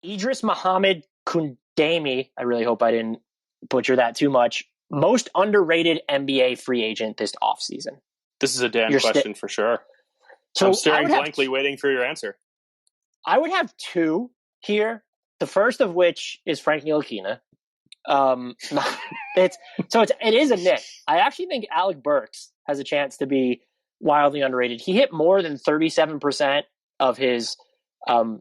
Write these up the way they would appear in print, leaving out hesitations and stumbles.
Idris Muhammad Kundami, I really hope I didn't butcher that too much, most underrated NBA free agent this offseason. This is a Dan You're question for sure. So I'm staring blankly waiting for your answer. I would have two here. The first of which is Frank Ntilikina. It is a Nick. I actually think Alec Burks has a chance to be wildly underrated. He hit more than 37% of his pull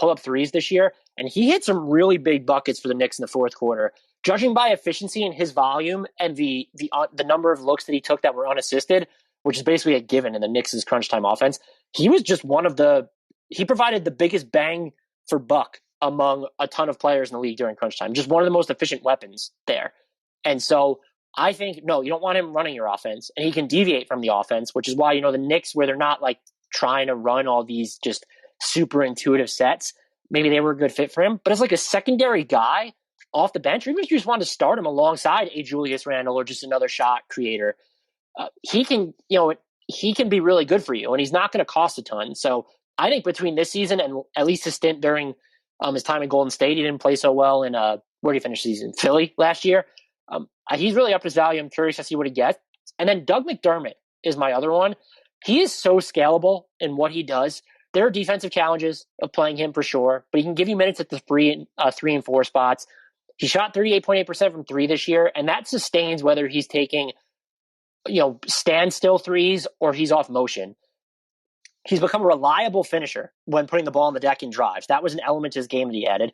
up threes this year, and he hit some really big buckets for the Knicks in the fourth quarter. Judging by efficiency and his volume and the number of looks that he took that were unassisted, which is basically a given in the Knicks' crunch time offense, he was just he provided the biggest bang for buck among a ton of players in the league during crunch time. Just one of the most efficient weapons there. And so I think, no, you don't want him running your offense, and he can deviate from the offense, which is why, the Knicks, where they're not like trying to run all these just super intuitive sets, maybe they were a good fit for him. But as like a secondary guy off the bench, or even if you just want to start him alongside a Julius Randle or just another shot creator, he can be really good for you, and he's not going to cost a ton. So I think between this season and at least his stint during his time in Golden State, he didn't play so well in where did he finish the season? Philly last year. He's really up his value. I'm curious to see what he gets. And then Doug McDermott is my other one. He is so scalable in what he does. There are defensive challenges of playing him for sure, but he can give you minutes at the 3 and 4 spots. He shot 38.8% from 3 this year, and that sustains whether he's taking standstill threes or he's off motion. He's become a reliable finisher when putting the ball on the deck in drives. That was an element to his game that he added.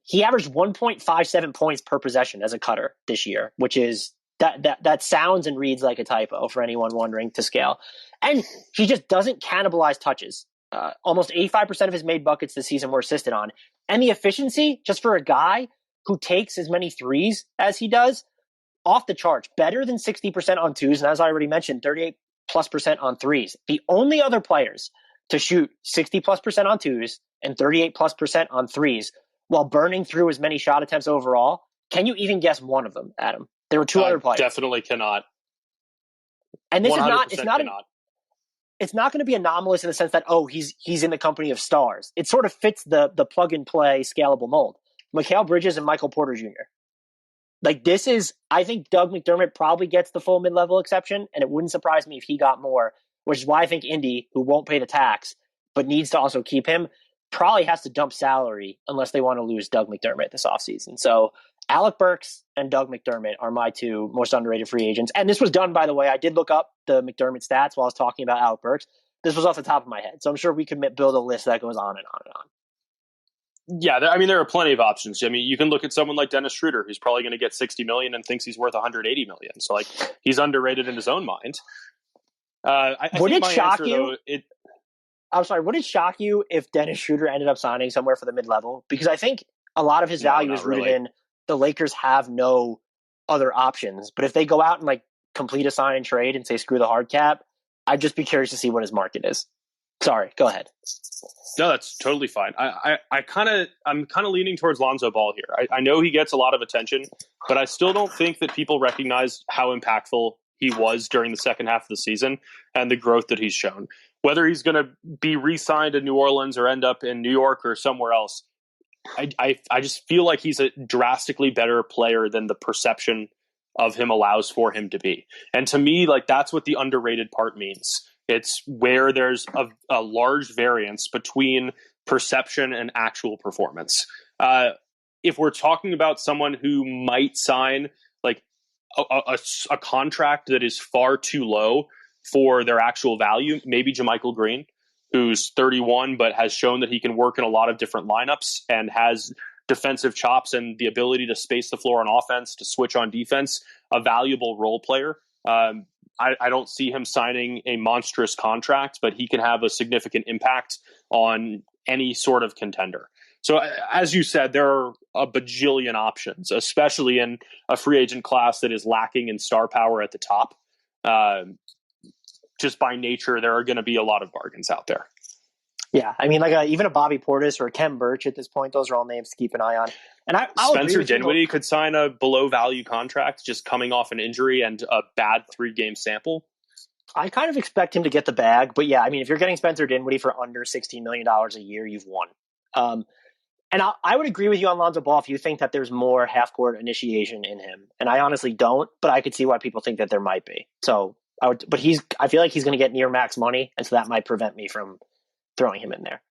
He averaged 1.57 points per possession as a cutter this year, which is that sounds and reads like a typo for anyone wondering to scale. And he just doesn't cannibalize touches. Almost 85% of his made buckets this season were assisted on. And the efficiency, just for a guy who takes as many threes as he does, off the charts, better than 60% on twos. And as I already mentioned, 38+% on threes. The only other players to shoot 60+% on twos and 38+% on threes while burning through as many shot attempts overall. Can you even guess one of them, Adam? There were two other players. Definitely cannot. And this is not, it's not going to be anomalous in the sense that, he's in the company of stars. It sort of fits the plug and play scalable mold. Mikal Bridges and Michael Porter Jr. Like this is, I think Doug McDermott probably gets the full mid-level exception, and it wouldn't surprise me if he got more, which is why I think Indy, who won't pay the tax, but needs to also keep him, probably has to dump salary unless they want to lose Doug McDermott this offseason. So Alec Burks and Doug McDermott are my two most underrated free agents. And this was done, by the way, I did look up the McDermott stats while I was talking about Alec Burks. This was off the top of my head. So I'm sure we could build a list that goes on and on and on. Yeah, there are plenty of options. I mean, you can look at someone like Dennis Schroeder, who's probably going to get $60 million and thinks he's worth $180 million. So, he's underrated in his own mind. Would it shock you if Dennis Schroeder ended up signing somewhere for the mid-level? Because I think a lot of his value is rooted in the Lakers have no other options. But if they go out and complete a sign and trade and say screw the hard cap, I'd just be curious to see what his market is. Sorry, go ahead. No, that's totally fine. I'm kind of leaning towards Lonzo Ball here. I know he gets a lot of attention, but I still don't think that people recognize how impactful he was during the second half of the season and the growth that he's shown. Whether he's going to be re-signed in New Orleans or end up in New York or somewhere else, I just feel like he's a drastically better player than the perception of him allows for him to be. And to me, that's what the underrated part means. It's where there's a large variance between perception and actual performance. If we're talking about someone who might sign a contract that is far too low for their actual value, maybe JaMychal Green, who's 31 but has shown that he can work in a lot of different lineups and has defensive chops and the ability to space the floor on offense, to switch on defense, a valuable role player. I don't see him signing a monstrous contract, but he can have a significant impact on any sort of contender. So as you said, there are a bajillion options, especially in a free agent class that is lacking in star power at the top. Just by nature, there are going to be a lot of bargains out there. Yeah, I mean, even a Bobby Portis or a Kem Birch at this point, those are all names to keep an eye on. And Spencer Dinwiddie could sign a below-value contract just coming off an injury and a bad 3-game sample. I kind of expect him to get the bag. But yeah, I mean, if you're getting Spencer Dinwiddie for under $16 million a year, you've won. And I would agree with you on Lonzo Ball if you think that there's more half court initiation in him, and I honestly don't, but I could see why people think that there might be. So I feel like he's going to get near max money, and so that might prevent me from throwing him in there.